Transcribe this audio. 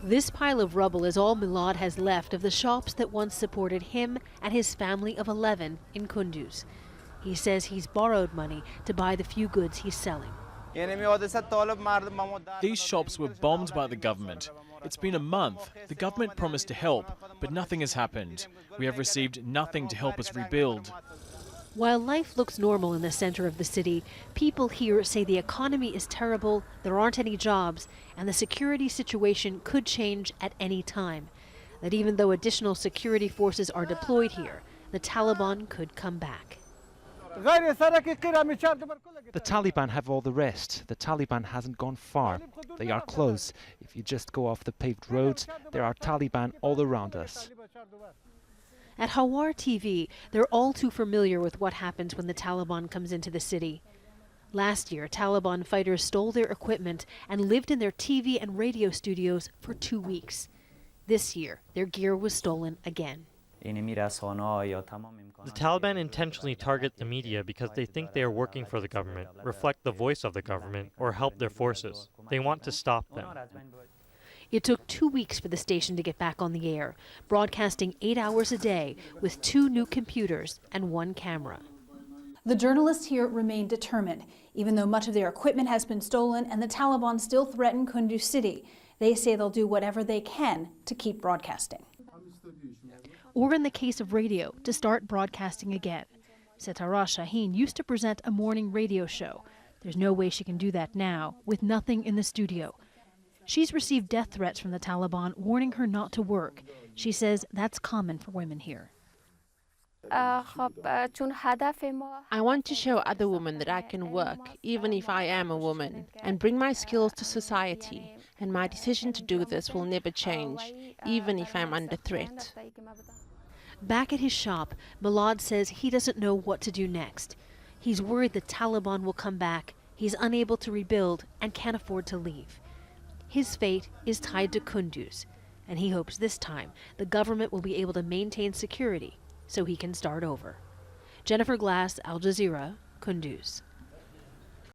This pile of rubble is all Milad has left of the shops that once supported him and his family of 11 in Kunduz. He says he's borrowed money to buy the few goods he's selling. These shops were bombed by the government. It's been a month. The government promised to help, but nothing has happened. We have received nothing to help us rebuild. While life looks normal in the center of the city, people here say the economy is terrible, there aren't any jobs, and the security situation could change at any time. That even though additional security forces are deployed here, the Taliban could come back. The Taliban have all the rest. The Taliban hasn't gone far. They are close. If you just go off the paved roads, there are Taliban all around us. At KHAWAR TV, they're all too familiar with what happens when the Taliban comes into the city. Last year, Taliban fighters stole their equipment and lived in their TV and radio studios for 2 weeks. This year, their gear was stolen again. The Taliban intentionally target the media because they think they are working for the government, reflect the voice of the government, or help their forces. They want to stop them. It took 2 weeks for the station to get back on the air, broadcasting 8 hours a day with 2 new computers and 1 camera. The journalists here remain determined. Even though much of their equipment has been stolen and the Taliban still threaten Kunduz city, they say they'll do whatever they can to keep broadcasting. Or in the case of radio, to start broadcasting again. SITARA SHAHEEN used to present a morning radio show. There's no way she can do that now, with nothing in the studio. She's received death threats from the Taliban warning her not to work. She says that's common for women here. I want to show other women that I can work, even if I am a woman, and bring my skills to society. And my decision to do this will never change, even if I'm under threat. Back at his shop, MILAD says he doesn't know what to do next. He's worried the Taliban will come back, he's unable to rebuild, and can't afford to leave. His fate is tied to Kunduz, and he hopes this time the government will be able to maintain security so he can start over. Jennifer Glasse, Al Jazeera, Kunduz.